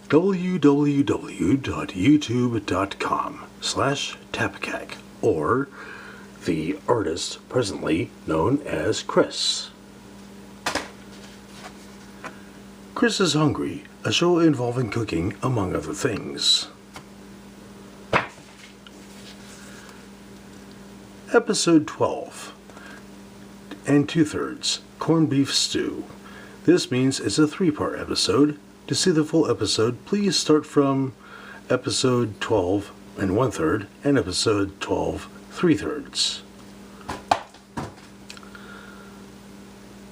www.youtube.com/TAPKAC, or the artist presently known as Chris. Chris is Hungry, a show involving cooking, among other things. Episode 12 and 2/3 Corned Beef Stew. This means it's a 3-part episode. To see the full episode, please start from episode 12 and 1/3 and episode 12 3/3.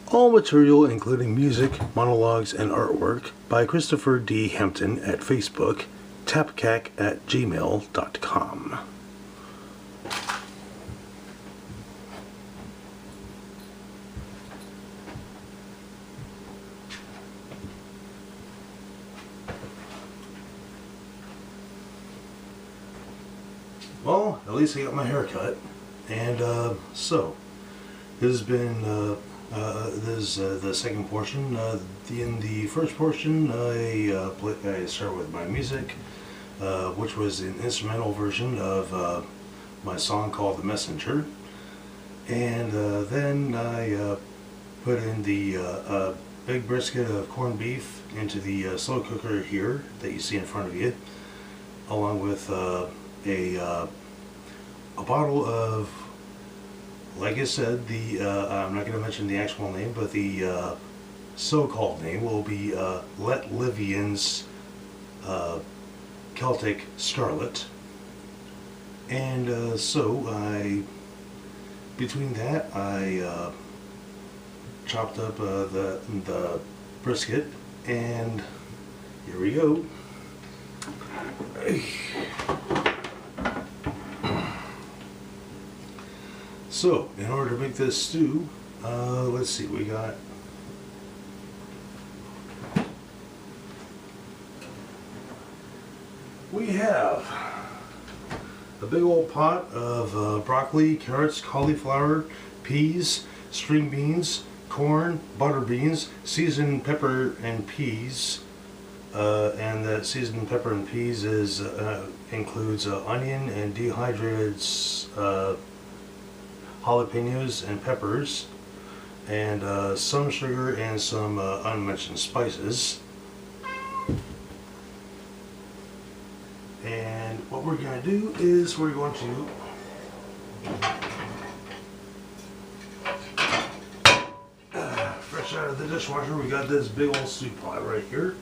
All material, including music, monologues, and artwork, by Christopher D. Hampton at Facebook, tapkac@gmail.com. Well, at least I got my hair cut, and so this has been this is the second portion. In the first portion, I started with my music, which was an instrumental version of my song called "The Messenger," and then I put in the big brisket of corned beef into the slow cooker here that you see in front of you, along with a bottle of, like I said, I'm not going to mention the actual name, but the so-called name will be Let Livian's Celtic Scarlet. And between that, I chopped up the brisket, and here we go. So, in order to make this stew, let's see, we have a big old pot of broccoli, carrots, cauliflower, peas, string beans, corn, butter beans, seasoned pepper and peas, and that seasoned pepper and peas includes onion and dehydrated jalapenos and peppers, and some sugar and some unmentioned spices. And what we're going to do is we're going to fresh out of the dishwasher, we got this big old soup pot right here.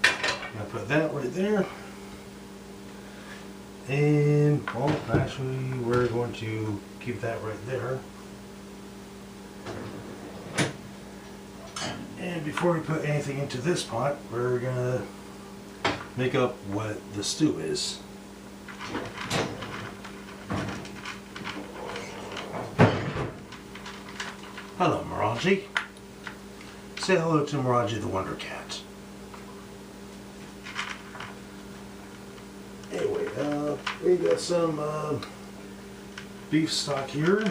I'm going to put that right there. And, well, actually, we're going to keep that right there. And before we put anything into this pot, we're going to make up what the stew is. Hello, Miraji. Say hello to Miraji the Wonder Cat. Anyway, we got some beef stock here.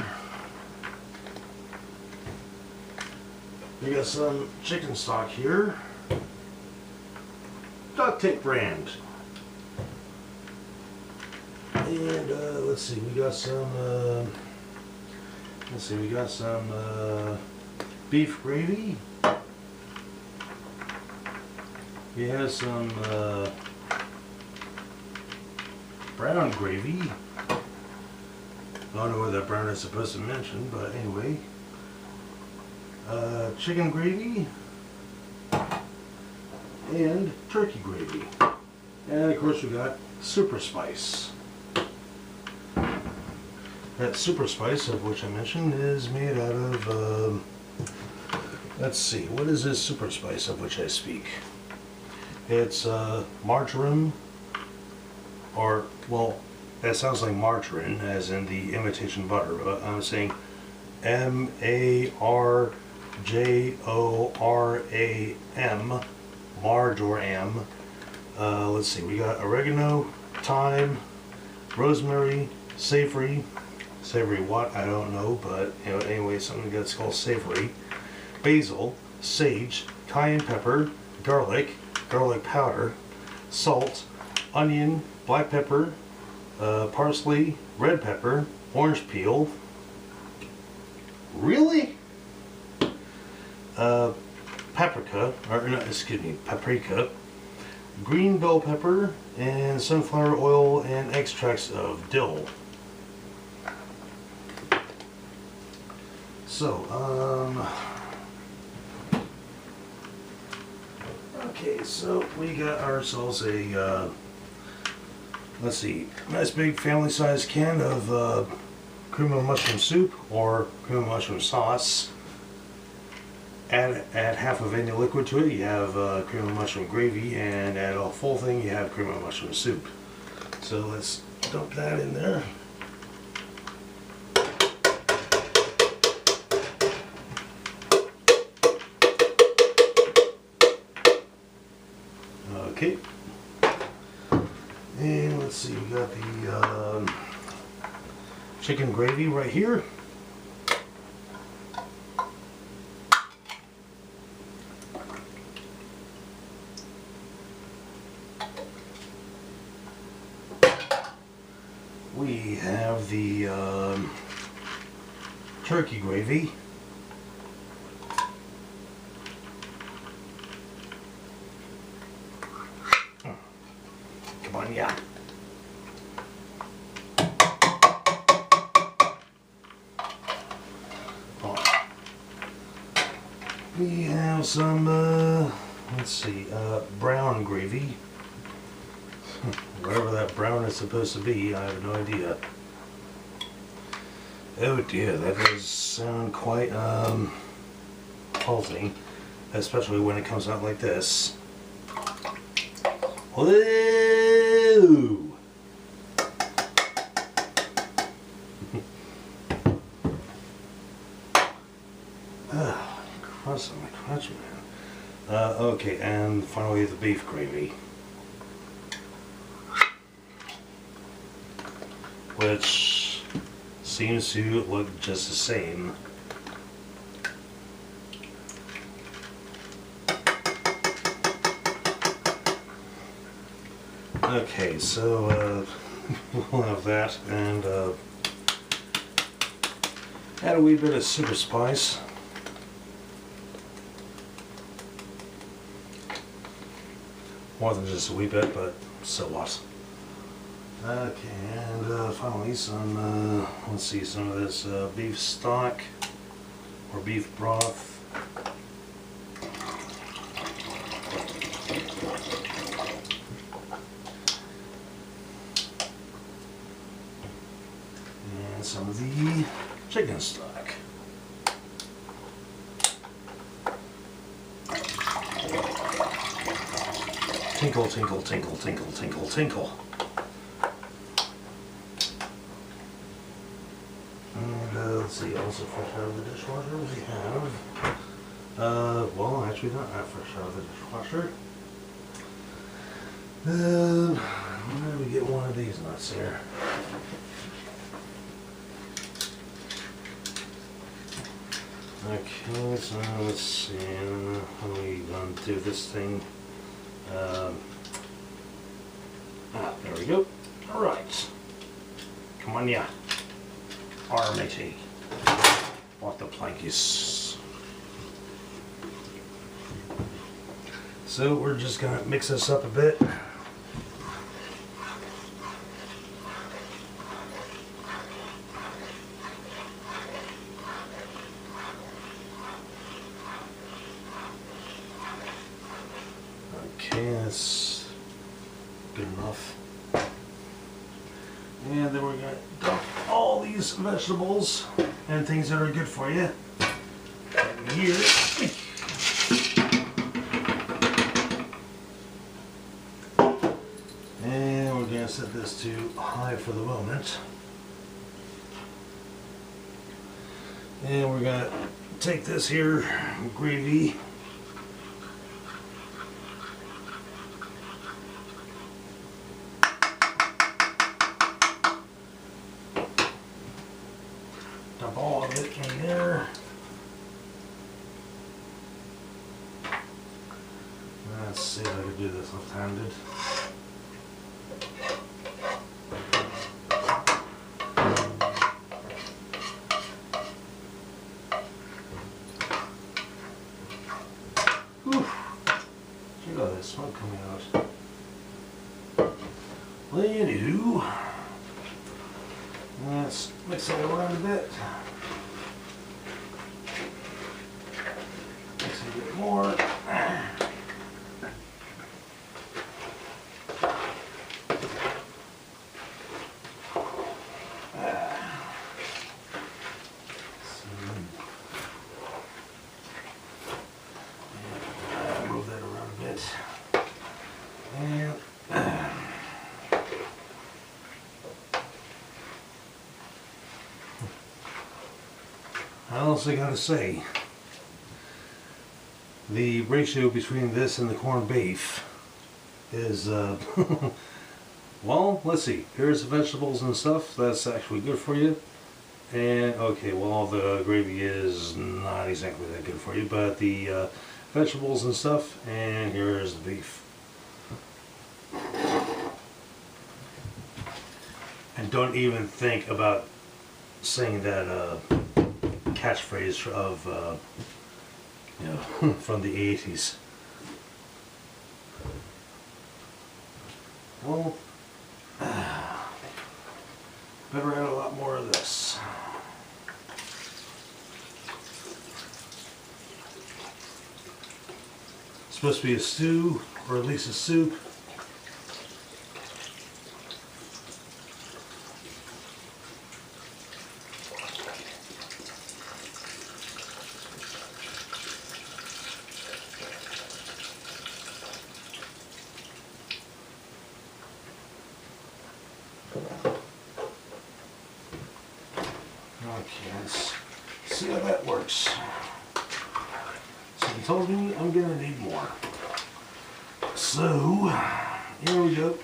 We got some chicken stock here. Duct tape brand. And let's see, we got some beef gravy. We have some brown gravy. I don't know what that brown is supposed to mention, but anyway. Chicken gravy and turkey gravy. And of course we got super spice. That super spice, of which I mentioned, is made out of, let's see, what is this super spice of which I speak? It's marjoram, or, well, that sounds like margarine, as in the imitation butter, but I'm saying M-A-R-J-O-R-A-M, marjoram. Let's see, we got oregano, thyme, rosemary, savory what, I don't know, but you know, anyway, something that's called savory, basil, sage, cayenne pepper, garlic, garlic powder, salt, onion, black pepper, parsley, red pepper, orange peel. Really? Paprika, or no, excuse me, paprika, green bell pepper, and sunflower oil and extracts of dill. So, okay, so we got ourselves a, let's see, nice big family-sized can of cream of mushroom soup or cream of mushroom sauce. Add half a vanilla liquid to it, you have cream of mushroom gravy, and add a full thing, you have cream of mushroom soup. So let's dump that in there. Okay. And let's see, we got the chicken gravy right here. We have the turkey gravy. Come on, yeah. Oh. We have some, let's see, brown gravy. Whatever that brown is supposed to be, I have no idea. Oh dear, that does sound quite halting, especially when it comes out like this. Whoa! Cross on my crotch, man. Okay, and finally the beef gravy, which seems to look just the same. Okay, so we'll have that, and add a wee bit of super spice. More than just a wee bit, but so what. Okay, and finally some, let's see, some of this beef stock or beef broth. And some of the chicken stock. Tinkle, tinkle, tinkle, tinkle, tinkle, tinkle. And let's see, also fresh out of the dishwasher we have, well, actually not fresh out of the dishwasher. Where do we get one of these nuts here? Okay, so let's see, how do we do this thing? There we go. Alright. Come on, yeah. Our matey. What the plankies. So we're just gonna mix this up a bit. Okay, that's good enough. And then we're going to dump all these vegetables and things that are good for you in here. And we're going to set this to high for the moment. And we're going to take this here gravy. Dump all of it in there. Let's see if I can to do this left-handed. Check out that smoke coming out. Well, anywho, let's mix it around a bit. Mix it a bit more. Move that around a bit. And I also gotta say, the ratio between this and the corned beef is, well, let's see. Here's the vegetables and stuff. That's actually good for you. And, okay, well, the gravy is not exactly that good for you, but the vegetables and stuff, and here's the beef. And don't even think about saying that catchphrase of, you know, from the 80s. Well, better add a lot more of this. It's supposed to be a stew, or at least a soup. Okay, let's see how that works. So he told me I'm gonna need more. So, here we go.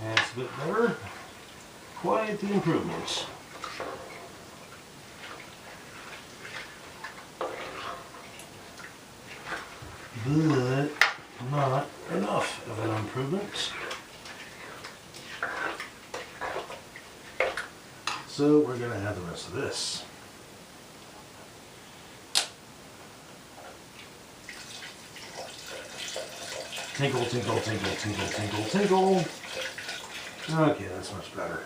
That's a bit better. Quite the improvement. But not enough of an improvement. So we're going to have the rest of this. Tinkle, tinkle, tinkle, tinkle, tinkle, tinkle. Okay, that's much better.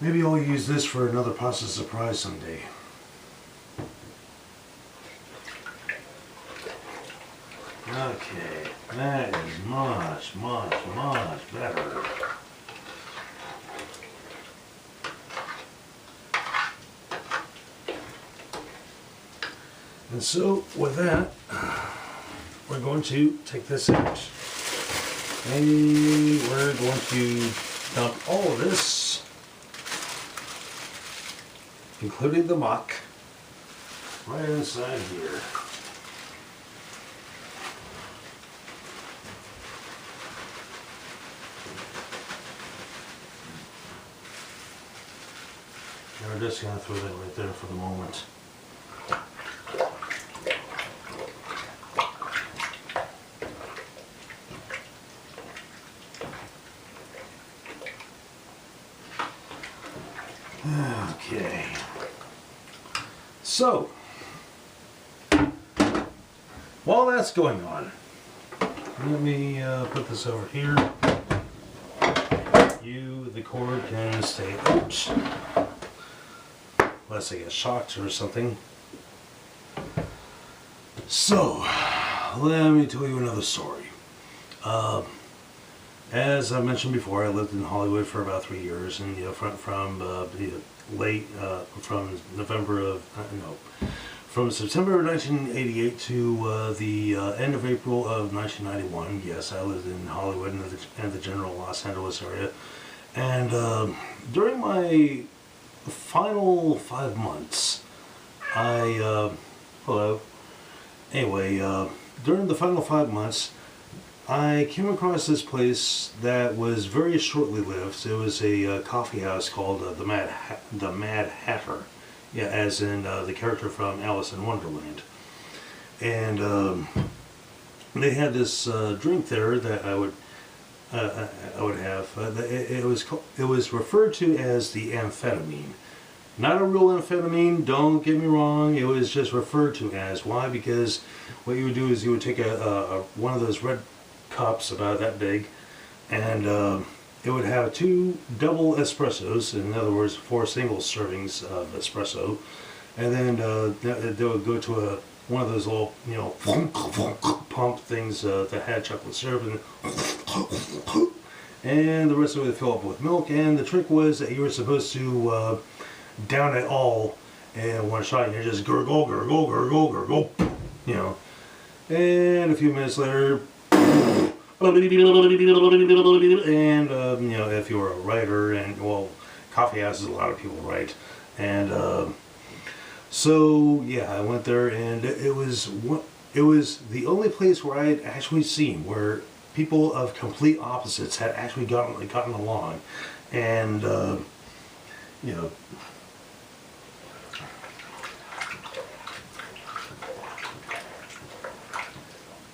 Maybe I'll use this for another pasta surprise someday. Okay, that is much, much, much better. And so with that, we're going to take this out. And we're going to dump all of this, including the muck, right inside here. And we're just going to throw that right there for the moment. Okay, so while that's going on, let me put this over here. The cord can stay out unless I get shocked or something. So let me tell you another story. As I mentioned before, I lived in Hollywood for about 3 years, and from September of 1988 to the end of April of 1991. Yes, I lived in Hollywood and the general Los Angeles area, and during my final 5 months, during the final 5 months, I came across this place that was very shortly lived. It was a coffee house called the Mad Hatter. Yeah, as in the character from Alice in Wonderland. and they had this drink there that I would have. It was referred to as the amphetamine. Not a real amphetamine, don't get me wrong. It was just referred to as. Why? Because what you would do is you would take one of those red cups about that big, and it would have 2 double espressos. In other words, 4 single servings of espresso, and then they would go to one of those little, you know, pump things that had chocolate syrup, and the rest of it would fill up with milk. And the trick was that you were supposed to down it all in one shot, and you just gurgle, gurgle, gurgle, gurgle, you know. And a few minutes later, and you know, if you were a writer, and well, coffee houses, a lot of people write, and so yeah, I went there, and it was the only place where I had actually seen where people of complete opposites had actually gotten along, and you know.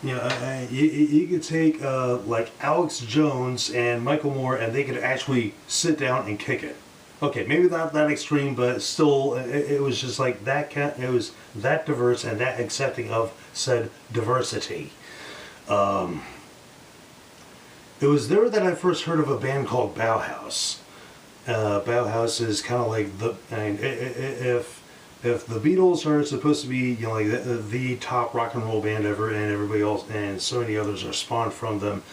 You know, you could take like Alex Jones and Michael Moore, and they could actually sit down and kick it. Okay, maybe not that extreme, but still, it was just like that. It was that diverse and that accepting of said diversity. It was there that I first heard of a band called Bauhaus. Bauhaus is kind of like the, I mean, if the Beatles are supposed to be, you know, like the top rock and roll band ever, and everybody else and so many others are spawned from them,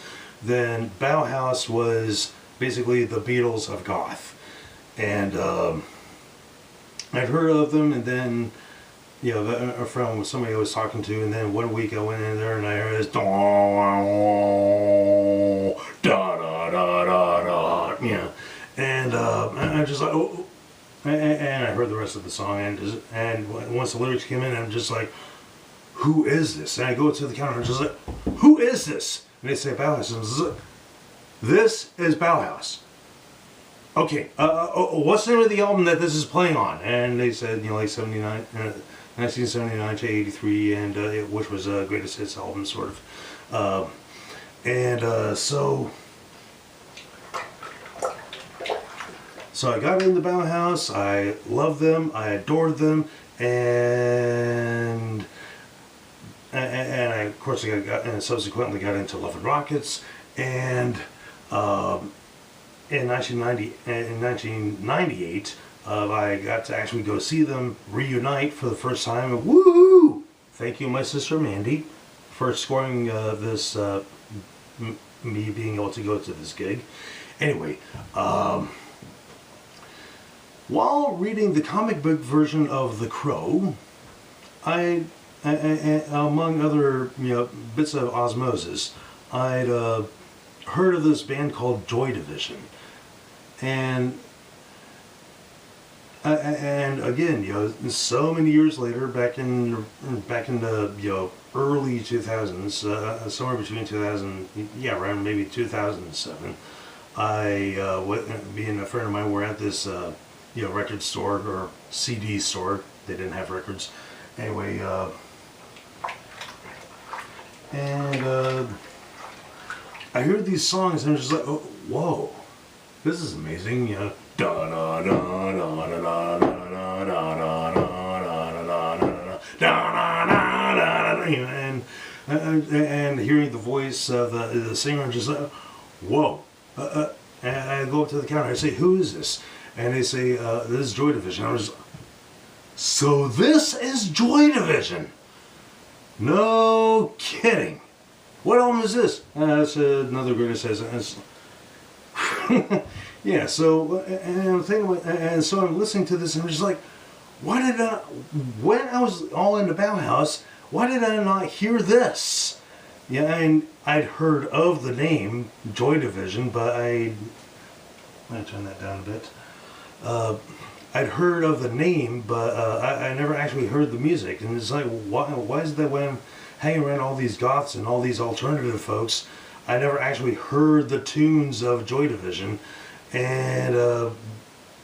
then Bauhaus was basically the Beatles of goth. And I'd heard of them, and then, you know, a friend was somebody I was talking to, and then one week I went in there and I heard this da da da da da, you know, and I just like, oh. And I heard the rest of the song, and once the lyrics came in, I'm just like, who is this? And I go to the counter and I'm just like, who is this? And they say Bauhaus. And this is Bauhaus. Okay, what's the name of the album that this is playing on? And they said, you know, like 1979 to 83, and which was a greatest hits album, sort of. So I got into Bauhaus, I loved them, I adored them, and I, of course, subsequently got into Love and Rockets, and in 1998, I got to actually go see them reunite for the first time, and woohoo! Thank you, my sister Mandy, for scoring me being able to go to this gig. Anyway, while reading the comic book version of The Crow, I among other, you know, bits of osmosis, I'd heard of this band called Joy Division, and again, you know, so many years later, back in the, you know, early 2000s, somewhere between 2000, yeah, around maybe 2007, being a friend of mine, were at this you know, record store or CD store. They didn't have records. Anyway, and I heard these songs and I was just like, oh, whoa, this is amazing. You know, da da da da da da da da da da and hearing the voice of the singer, I'm just like, whoa. And I go up to the counter. I say, who is this? And they say, this is Joy Division. I was, so this is Joy Division? No kidding. What album is this? That's another greatest hits. Yeah, so, and I'm thinking, and so I'm listening to this and I'm just like, why did I, when I was all into Bauhaus, why did I not hear this? Yeah, and I'd heard of the name Joy Division, but I'm going to turn that down a bit. I'd heard of the name, but I never actually heard the music. And it's like, why is that when I'm hanging around all these goths and all these alternative folks, I never actually heard the tunes of Joy Division? And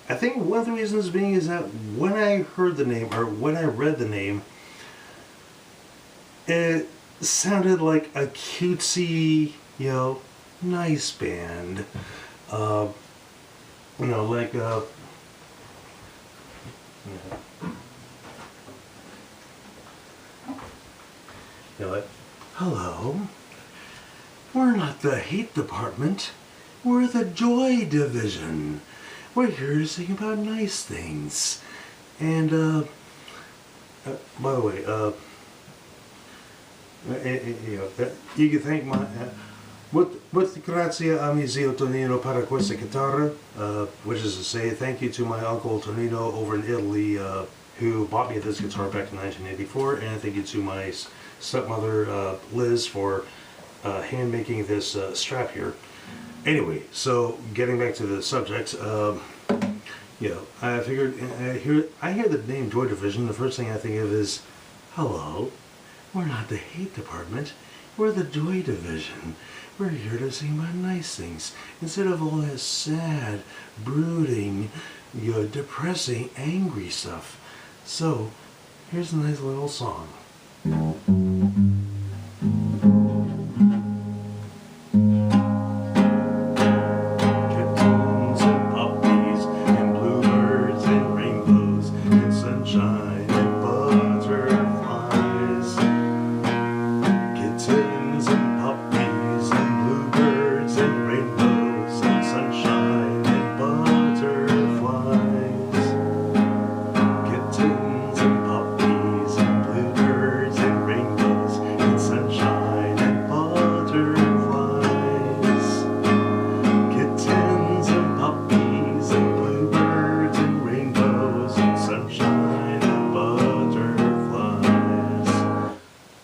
I think one of the reasons being is that when I heard the name, or when I read the name, it sounded like a cutesy, nice band. Uh, like like, hello, we're not the hate department, we're the joy division. We're here to sing about nice things. And, by the way, you can thank my, with grazie a mio zio Tonino para questa chitarra, which is to say thank you to my uncle Tonino over in Italy, who bought me this guitar back in 1984, and thank you to my stepmother Liz for hand making this strap here. Anyway, so getting back to the subject, I figured I hear the name Joy Division. The first thing I think of is, hello, we're not the hate department, we're the Joy Division. We're here to sing about nice things instead of all that sad, brooding, depressing, angry stuff. So here's a nice little song.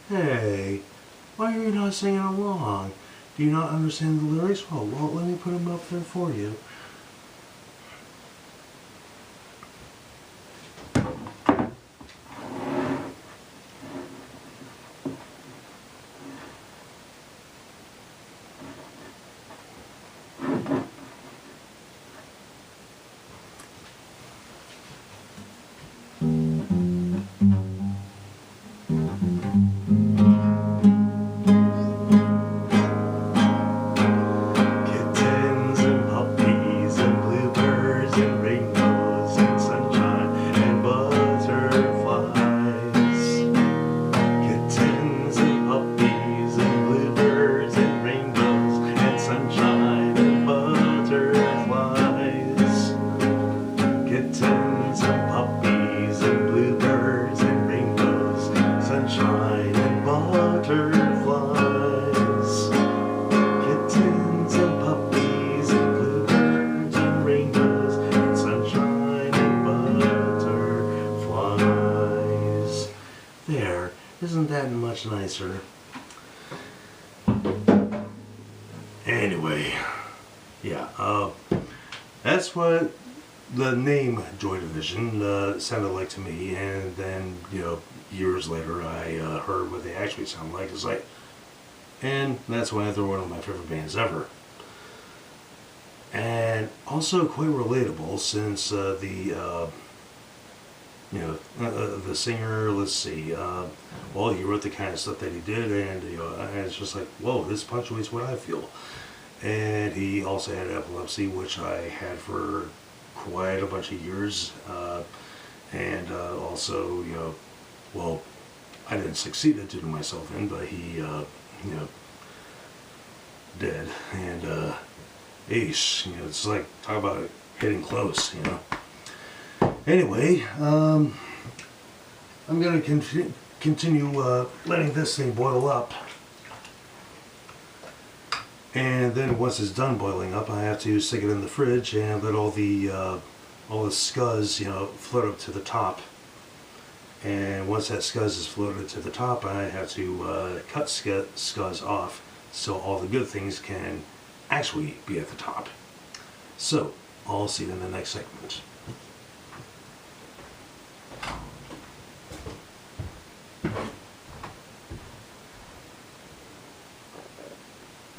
Hey, why are you not singing along? Do you not understand the lyrics? Well, let me put them up there for you. There, isn't that much nicer? Anyway, yeah, that's what the name Joy Division sounded like to me, and then, years later I heard what they actually sound like. It's like, and that's why they're one of my favorite bands ever. And also quite relatable since the singer, let's see, well, he wrote the kind of stuff that he did, and and it's just like, whoa, this punctuates what I feel. And he also had epilepsy, which I had for quite a bunch of years, and also, well, I didn't succeed at tuning myself in, but he, did, and eesh, it's like, talk about hitting close, Anyway, I'm going to continue letting this thing boil up. And then once it's done boiling up, I have to stick it in the fridge and let all the scuzz, float up to the top. And once that scuzz is floated to the top, I have to cut scuzz off so all the good things can actually be at the top. So, I'll see you in the next segment.